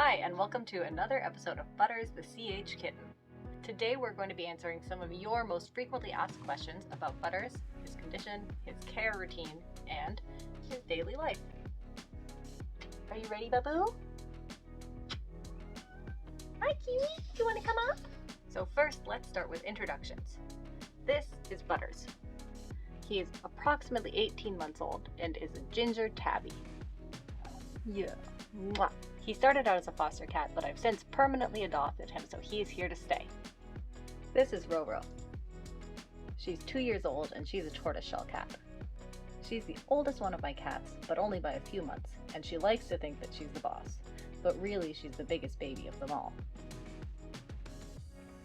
Hi, and welcome to another episode of Butters the CH Kitten. Today we're going to be answering some of your most frequently asked questions about Butters, his condition, his care routine, and his daily life. Are you ready, Babu? Hi, Kiwi. Do you want to come up? So first, let's start with introductions. This is Butters. He is approximately 18 months old and is a ginger tabby. Yeah. Mwah. He started out as a foster cat, but I've since permanently adopted him, so he is here to stay. This is Roro. She's 2 years old and she's a tortoiseshell cat. She's the oldest one of my cats, but only by a few months, and she likes to think that she's the boss, but really she's the biggest baby of them all.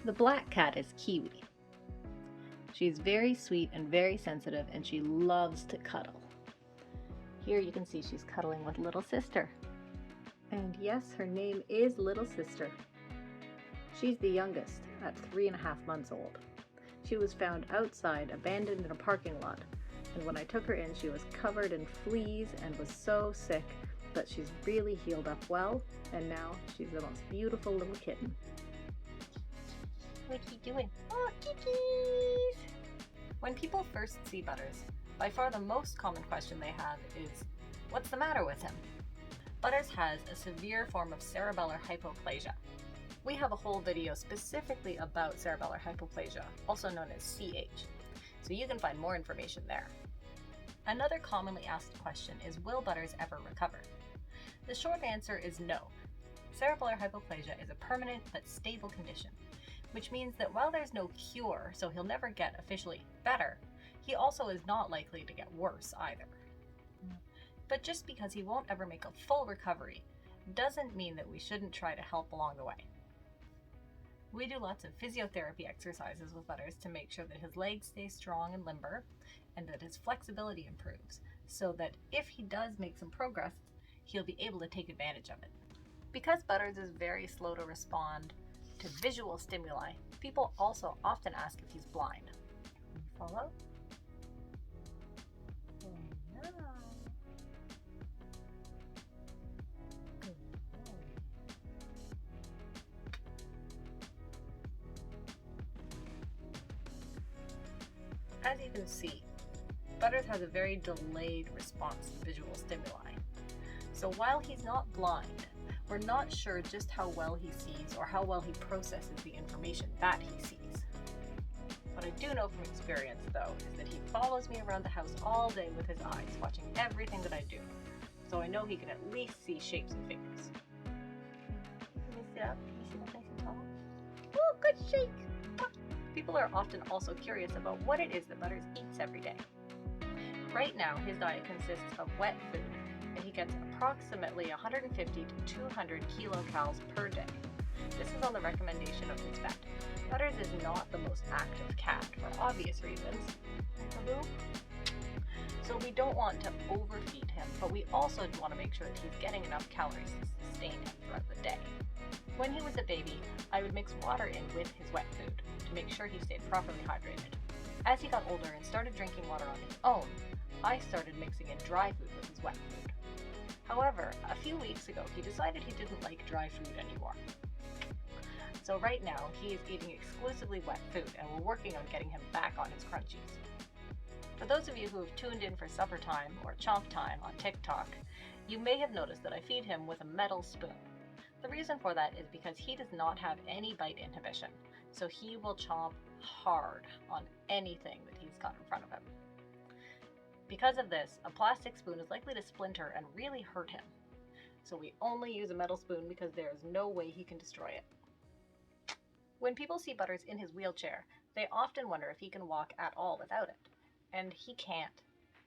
The black cat is Kiwi. She's very sweet and very sensitive, and she loves to cuddle. Here you can see she's cuddling with little sister. And yes, her name is Little Sister. She's the youngest, at 3.5 months old. She was found outside, abandoned in a parking lot, and when I took her in, she was covered in fleas and was so sick, but she's really healed up well, and now she's the most beautiful little kitten. What's he doing? Oh, kikis! When people first see Butters, by far the most common question they have is, what's the matter with him? Butters has a severe form of cerebellar hypoplasia. We have a whole video specifically about cerebellar hypoplasia, also known as CH, so you can find more information there. Another commonly asked question is, will Butters ever recover? The short answer is no. Cerebellar hypoplasia is a permanent but stable condition, which means that while there's no cure, so he'll never get officially better, he also is not likely to get worse either. But just because he won't ever make a full recovery doesn't mean that we shouldn't try to help along the way. We do lots of physiotherapy exercises with Butters to make sure that his legs stay strong and limber and that his flexibility improves, so that if he does make some progress, he'll be able to take advantage of it. Because Butters is very slow to respond to visual stimuli, people also often ask if he's blind. Can you follow? As you can see, Butters has a very delayed response to visual stimuli. So while he's not blind, we're not sure just how well he sees or how well he processes the information that he sees. What I do know from experience, though, is that he follows me around the house all day with his eyes, watching everything that I do. So I know he can at least see shapes and figures. Can you sit up? Can you sit up nice and tall? Oh, good shake! People are often also curious about what it is that Butters eats every day. Right now, his diet consists of wet food, and he gets approximately 150 to 200 kilocalories per day. This is on the recommendation of his vet. Butters is not the most active cat for obvious reasons. So we don't want to overfeed him, but we also want to make sure that he's getting enough calories to sustain him throughout the day. When he was a baby, I would mix water in with his wet food to make sure he stayed properly hydrated. As he got older and started drinking water on his own, I started mixing in dry food with his wet food. However, a few weeks ago, he decided he didn't like dry food anymore. So right now, he is eating exclusively wet food, and we're working on getting him back on his crunchies. For those of you who have tuned in for supper time or chomp time on TikTok, you may have noticed that I feed him with a metal spoon. The reason for that is because he does not have any bite inhibition, so he will chomp hard on anything that he's got in front of him. Because of this, a plastic spoon is likely to splinter and really hurt him. So we only use a metal spoon because there is no way he can destroy it. When people see Butters in his wheelchair, they often wonder if he can walk at all without it. And he can't.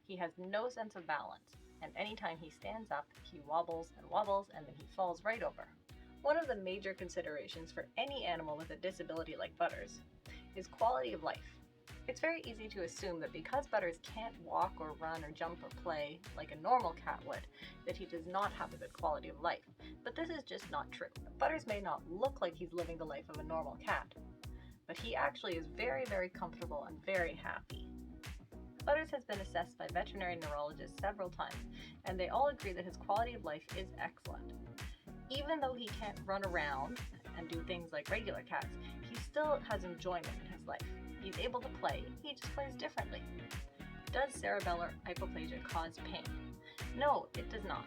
He has no sense of balance, and anytime he stands up, he wobbles, and then he falls right over. One of the major considerations for any animal with a disability like Butters is quality of life. It's very easy to assume that because Butters can't walk or run or jump or play like a normal cat would, that he does not have a good quality of life. But this is just not true. Butters may not look like he's living the life of a normal cat, but he actually is very, very comfortable and very happy. Butters has been assessed by veterinary neurologists several times, and they all agree that his quality of life is excellent. Even though he can't run around and do things like regular cats, he still has enjoyment in his life. He's able to play, he just plays differently. Does cerebellar hypoplasia cause pain? No, it does not.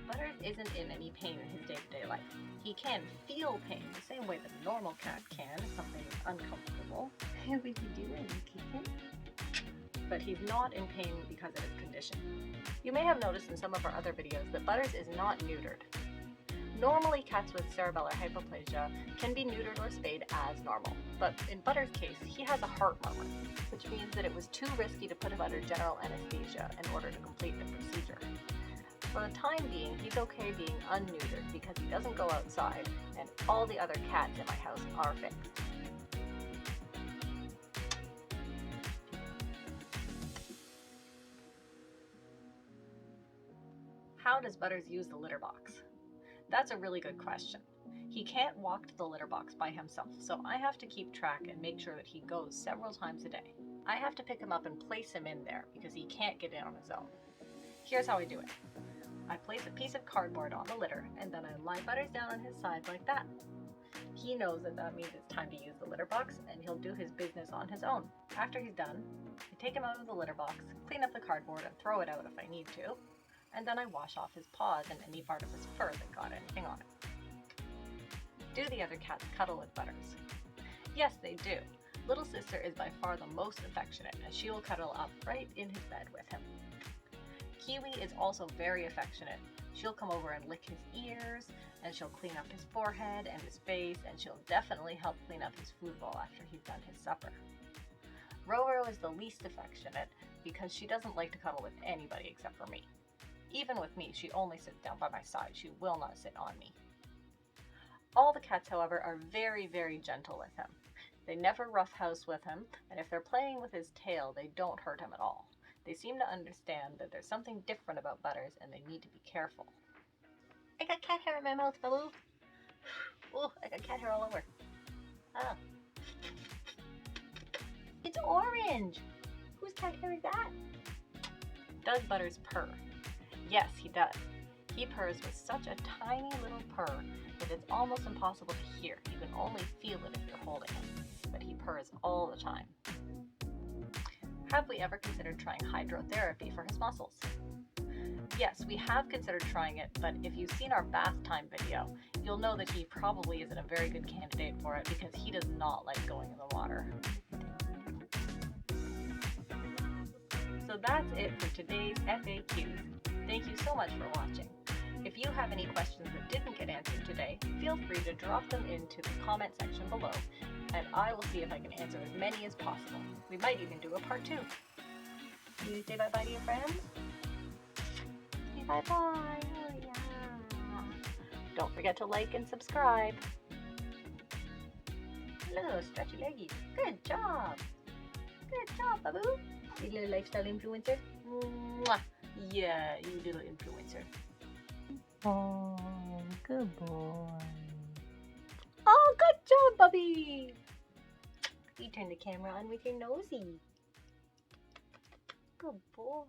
Butters isn't in any pain in his day-to-day life. He can feel pain the same way that a normal cat can if something is uncomfortable. What are you doing, Kitten? But he's not in pain because of his condition. You may have noticed in some of our other videos that Butters is not neutered. Normally, cats with cerebellar hypoplasia can be neutered or spayed as normal, but in Butters' case, he has a heart murmur, which means that it was too risky to put him under general anesthesia in order to complete the procedure. For the time being, he's okay being unneutered because he doesn't go outside, and all the other cats in my house are fixed. How does Butters use the litter box? That's a really good question. He can't walk to the litter box by himself, so I have to keep track and make sure that he goes several times a day. I have to pick him up and place him in there because he can't get in on his own. Here's how I do it. I place a piece of cardboard on the litter, and then I lie Butters down on his side like that. He knows that that means it's time to use the litter box, and he'll do his business on his own. After he's done, I take him out of the litter box, clean up the cardboard, and throw it out if I need to. And then I wash off his paws and any part of his fur that got anything on it. Do the other cats cuddle with Butters? Yes, they do. Little sister is by far the most affectionate, and she will cuddle up right in his bed with him. Kiwi is also very affectionate. She'll come over and lick his ears, and she'll clean up his forehead and his face, and she'll definitely help clean up his food bowl after he's done his supper. Roro is the least affectionate because she doesn't like to cuddle with anybody except for me. Even with me, she only sits down by my side. She will not sit on me. All the cats, however, are very, very gentle with him. They never roughhouse with him, and if they're playing with his tail, they don't hurt him at all. They seem to understand that there's something different about Butters, and they need to be careful. I got cat hair in my mouth, Baloo. Oh, I got cat hair all over. Ah. It's orange. Whose cat hair is that? Does Butters purr? Yes, he does. He purrs with such a tiny little purr that it's almost impossible to hear. You can only feel it if you're holding him, but he purrs all the time. Have we ever considered trying hydrotherapy for his muscles? Yes, we have considered trying it, but if you've seen our bath time video, you'll know that he probably isn't a very good candidate for it because he does not like going in the water. So that's it for today's FAQs. Thank you so much for watching. If you have any questions that didn't get answered today, feel free to drop them into the comment section below, and I will see if I can answer as many as possible. We might even do a part 2. You say bye-bye to your friends? Say bye-bye. Oh, yeah. Don't forget to like and subscribe. Hello, stretchy leggies. Good job. Good job, Babu. You little lifestyle influencer. Mwah. Yeah, you little influencer. Oh, good boy. Oh, good job, Bubby. You turn the camera on with your nosy. Good boy.